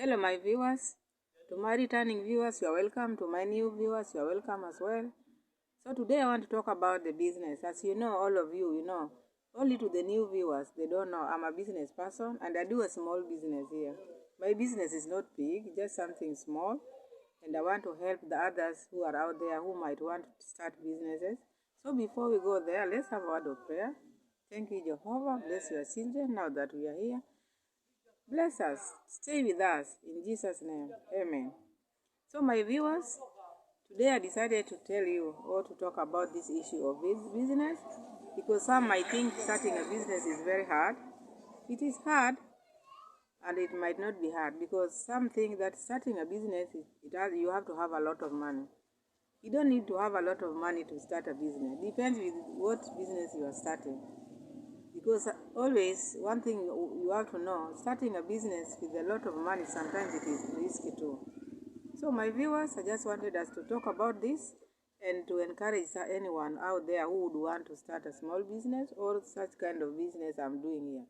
Hello my viewers, to my returning viewers, you are welcome. To my new viewers, you are welcome as well. So today I want to talk about the business. As you know, all of you know, only to the new viewers, they don't know I'm a business person and I do a small business here. My business is not big, just something small, and I want to help the others who are out there who might want to start businesses. So before we go there, let's have a word of prayer. Thank you, Jehovah. Bless your children now that we are here. Bless us. Stay with us. In Jesus' name. Amen. So my viewers, today I decided to tell you or to talk about this issue of business because some might think starting a business is very hard. It is hard and it might not be hard because some think that starting a business, you have to have a lot of money. You don't need to have a lot of money to start a business. Depends with what business you are starting. Because always, one thing you have to know, starting a business with a lot of money, sometimes it is risky too. So my viewers, I just wanted us to talk about this and to encourage anyone out there who would want to start a small business or such kind of business I'm doing here.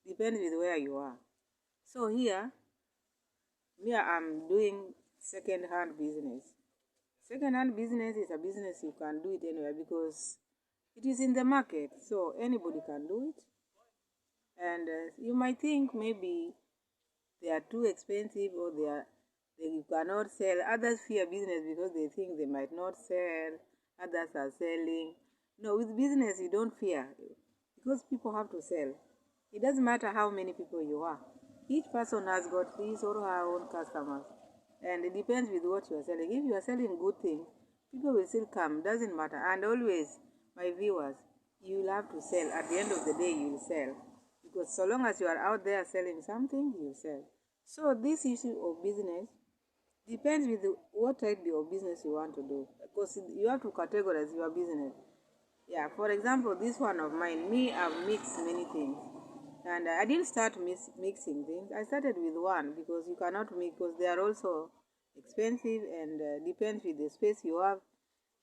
Depends with where you are. So here I'm doing second-hand business. Second-hand business is a business you can do it anywhere because it is in the market, so anybody can do it. And you might think maybe they are too expensive or you cannot sell. Others fear business because they think they might not sell. Others are selling. No, with business you don't fear because people have to sell. It doesn't matter how many people you are. Each person has got his or her own customers. And it depends with what you are selling. If you are selling good things, people will still come. Doesn't matter. And always, my viewers, you will have to sell. At the end of the day, you will sell. Because so long as you are out there selling something, you sell. So this issue of business depends with what type of business you want to do. Because you have to categorize your business. Yeah, for example, this one of mine, I've mixed many things. And I didn't start mixing things. I started with one because you cannot mix because they are also expensive and depends with the space you have.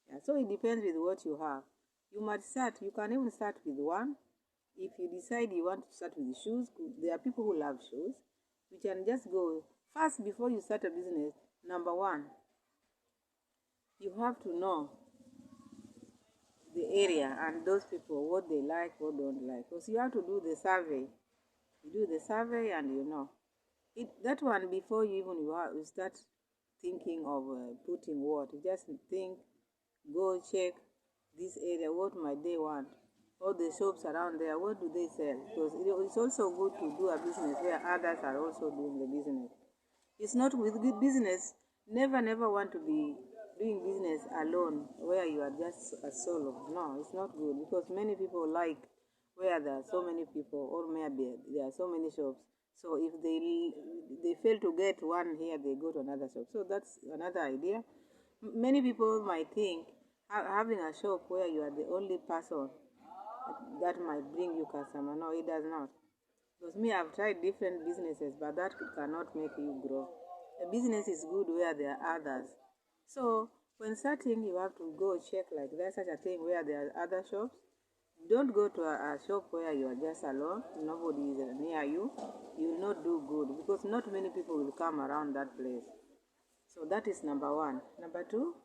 Yeah, so it depends with what you have. You can even start with one. If you decide you want to start with shoes, there are people who love shoes. You can just go first before you start a business. Number one, you have to know the area and those people, what they like, what don't like. Because you have to do the survey. You do the survey and you know. That one, before you start thinking of putting what. You just think, go check this area, what might they want. All the shops around there, what do they sell? Because it's also good to do a business where others are also doing the business. It's not with good business. Never want to be doing business alone where you are just a solo. No, it's not good because many people like where there are so many people or maybe there are so many shops. So if they fail to get one here, they go to another shop. So that's another idea. Many people might think having a shop where you are the only person that might bring you customer. No, it does not. Because I've tried different businesses, but that cannot make you grow. A business is good where there are others. So when starting, you have to go check like there's such a thing where there are other shops. Don't go to a shop where you are just alone. Nobody is near you. You will not do good because not many people will come around that place. So that is number one. Number two,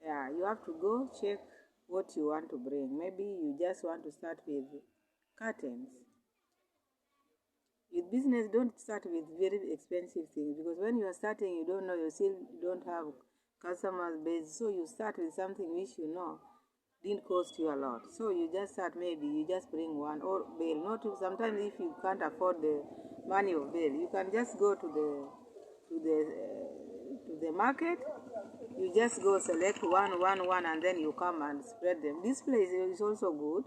yeah, you have to go check what you want to bring. Maybe you just want to start with curtains. With business, don't start with very expensive things because when you are starting, you don't know, you still don't have customers base. So you start with something which you know didn't cost you a lot. So you just start, maybe you just bring one or bail. Not to, sometimes if you can't afford the money of bail, you can just go to the market. You just go select one, and then you come and spread them. This place is also good.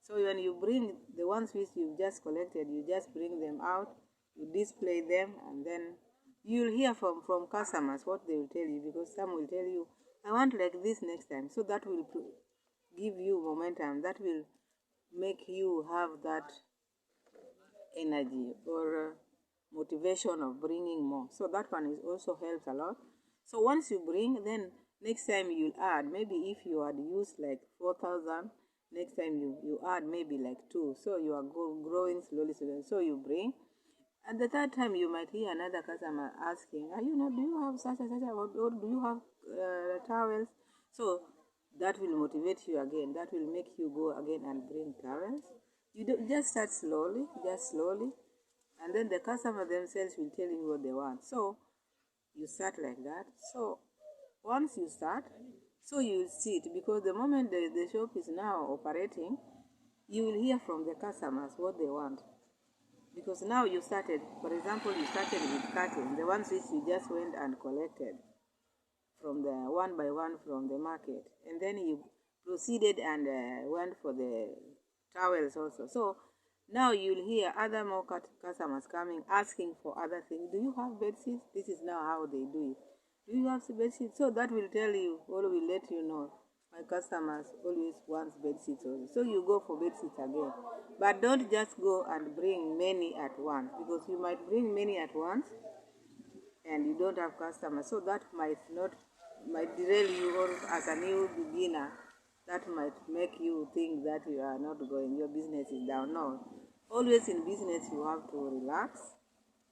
So when you bring the ones which you've just collected, you just bring them out, you display them, and then you'll hear from customers what they will tell you, because some will tell you, I want like this next time. So that will give you momentum. That will make you have that energy or motivation of bringing more. So that one is also helps a lot. So once you bring, then next time you'll add. Maybe if you had used like 4,000, next time you add maybe like 2. So you are growing slowly. So you bring, At the third time, you might hear another customer asking, do you have such and such, or do you have towels? So that will motivate you again. That will make you go again and bring towels. Just start slowly, and then the customer themselves will tell you what they want. So you start like that. So once you start, so you will see it, because the moment the shop is now operating, you will hear from the customers what they want. Because now you started, for example, you started with curtains, the ones which you just went and collected from the one by one from the market, and then you proceeded and went for the towels also. So now you'll hear other more customers coming asking for other things. Do you have bed sheets? This is now how they do it. Do you have bed sheets? So that will tell you, or will let you know, my customers always want bed sheets also. So you go for bed sheets again. But don't just go and bring many at once, because you might bring many at once and you don't have customers. So that might derail you, or as a new beginner, that might make you think that you are not going, your business is down. No. Always in business you have to relax,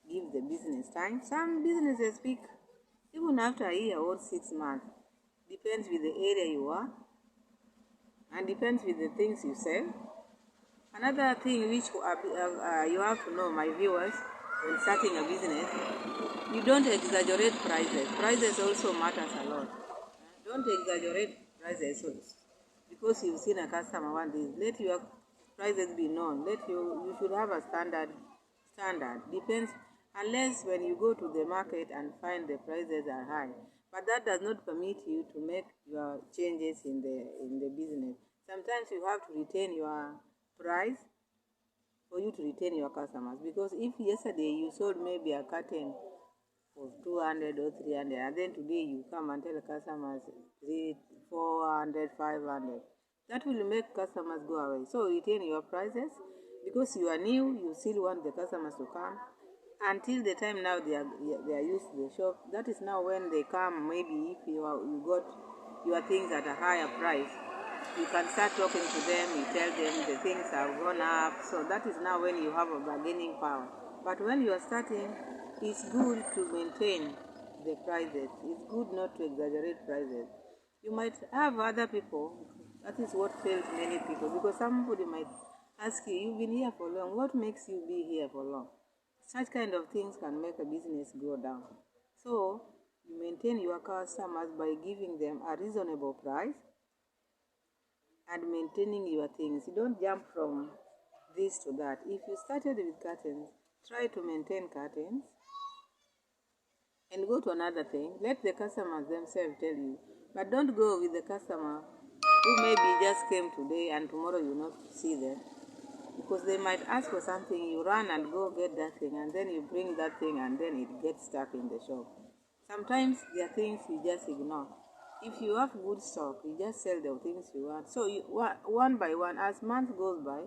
give the business time. Some businesses speak even after a year or 6 months. Depends with the area you are, and depends with the things you sell. Another thing which you have to know, my viewers, when starting a business, you don't exaggerate prices. Prices also matters a lot. Don't exaggerate prices also, because you've seen a customer want this. Let your prices be known. You should have a standard. Depends, unless when you go to the market and find the prices are high. But that does not permit you to make your changes in the business. Sometimes you have to retain your price for you to retain your customers, because if yesterday you sold maybe a curtain for 200 or 300, and then today you come and tell customers 400, 500, that will make customers go away. So retain your prices, because you are new, you still want the customers to come until the time now they are used to the shop. That is now when they come. Maybe if you got your things at a higher price, you can start talking to them. You tell them the things have gone up. So that is now when you have a bargaining power. But when you are starting, it's good to maintain the prices. It's good not to exaggerate prices. You might have other people. That is what fails many people, because somebody might ask you, you've been here for long, what makes you be here for long? Such kind of things can make a business go down. So you maintain your customers by giving them a reasonable price and maintaining your things. You don't jump from this to that. If you started with curtains, try to maintain curtains and go to another thing. Let the customers themselves tell you. But don't go with the customer who maybe just came today and tomorrow you not see them. Because they might ask for something, you run and go get that thing, and then you bring that thing, and then it gets stuck in the shop. Sometimes there are things you just ignore. If you have good stock, you just sell the things you want. So one by one, as month goes by,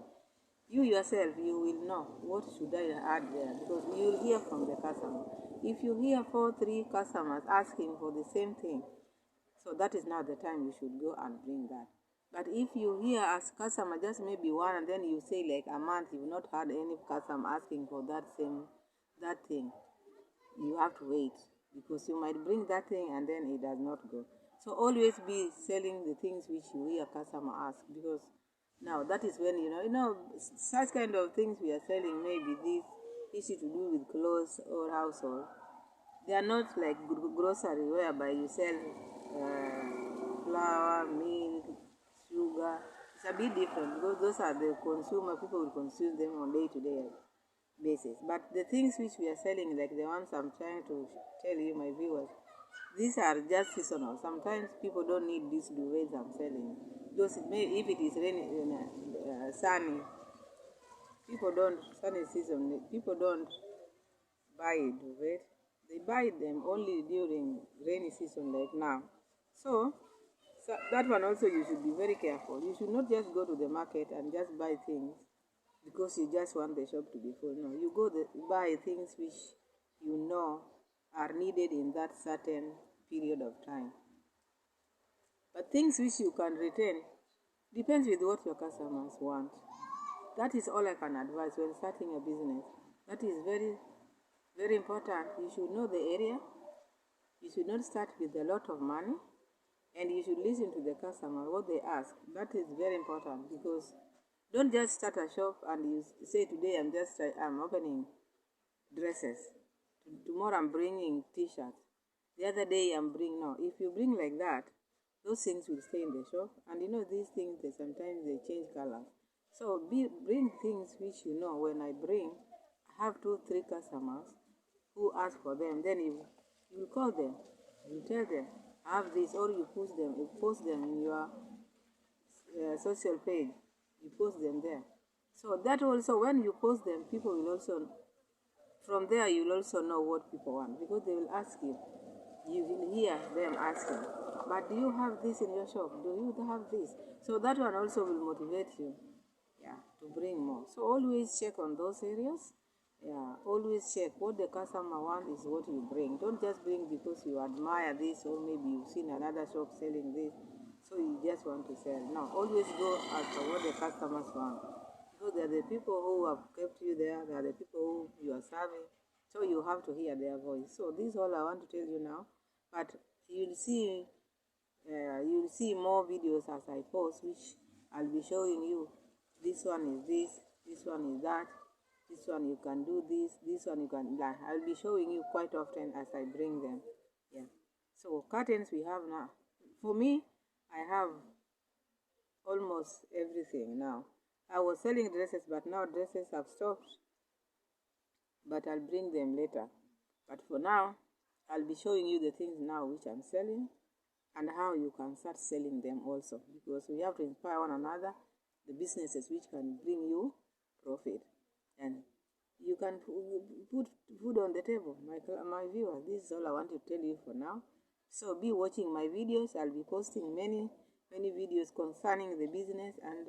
you yourself, you will know what should I add there, because you will hear from the customer. If you hear 3 customers asking for the same thing, so that is now the time you should go and bring that. But if you hear as customer just maybe one, and then you say like a month you've not had any customer asking for that thing, you have to wait, because you might bring that thing and then it does not go. So always be selling the things which you hear customer ask, because now that is when such kind of things we are selling, maybe this issue to do with clothes or household. They are not like grocery whereby you sell flour, milk, sugar. It's a bit different, because those are the consumer. People will consume them on day-to-day basis. But the things which we are selling, like the ones I'm trying to tell you, my viewers, these are just seasonal. Sometimes people don't need these duvets I'm selling. Because if it is rainy, sunny, sunny season, people don't buy a duvet. They buy them only during rainy season like now. So that one also you should be very careful. You should not just go to the market and just buy things because you just want the shop to be full. No, you buy things which you know are needed in that certain period of time. But things which you can retain depends with what your customers want. That is all I can advise when starting a business. That is very Very important. You should know the area. You should not start with a lot of money, and you should listen to the customer what they ask. That is very important, because don't just start a shop and you say today I'm opening dresses. Tomorrow I'm bringing t-shirts. The other day I'm bringing no. If you bring like that, those things will stay in the shop, and you know these things sometimes they change color. So bring things which you know. When I bring, I have 2-3 customers who ask for them. Then you call them, you tell them I have this, or you post them in your social page. You post them there. So that also, when you post them, people will also, from there you'll also know what people want, because they will ask you. You will hear them asking, but do you have this in your shop? Do you have this? So that one also will motivate you, yeah, to bring more. So always check on those areas. Yeah, always check what the customer wants is what you bring. Don't just bring because you admire this, or maybe you've seen another shop selling this, so you just want to sell. No, always go after what the customers want, because they are the people who have kept you there. They are the people who you are serving. So you have to hear their voice. So this is all I want to tell you now. But you'll see more videos as I post, which I'll be showing you. This one is this one is that, this one you can do this one you can. Like, I'll be showing you quite often as I bring them. Yeah. So curtains we have now. For me, I have almost everything now. I was selling dresses, but now dresses have stopped. But I'll bring them later. But for now, I'll be showing you the things now which I'm selling, and how you can start selling them also, because we have to inspire one another, the businesses which can bring you profit, and you can put food on the table. My viewers, this is all I want to tell you for now. So be watching my videos. I'll be posting many videos concerning the business, and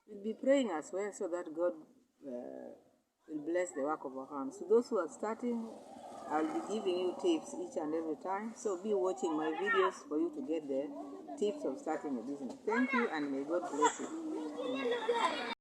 we'll be praying as well, so that God will bless the work of our hands. So those who are starting, I'll be giving you tips each and every time. So be watching my videos for you to get the tips of starting a business. Thank you, and may God bless you.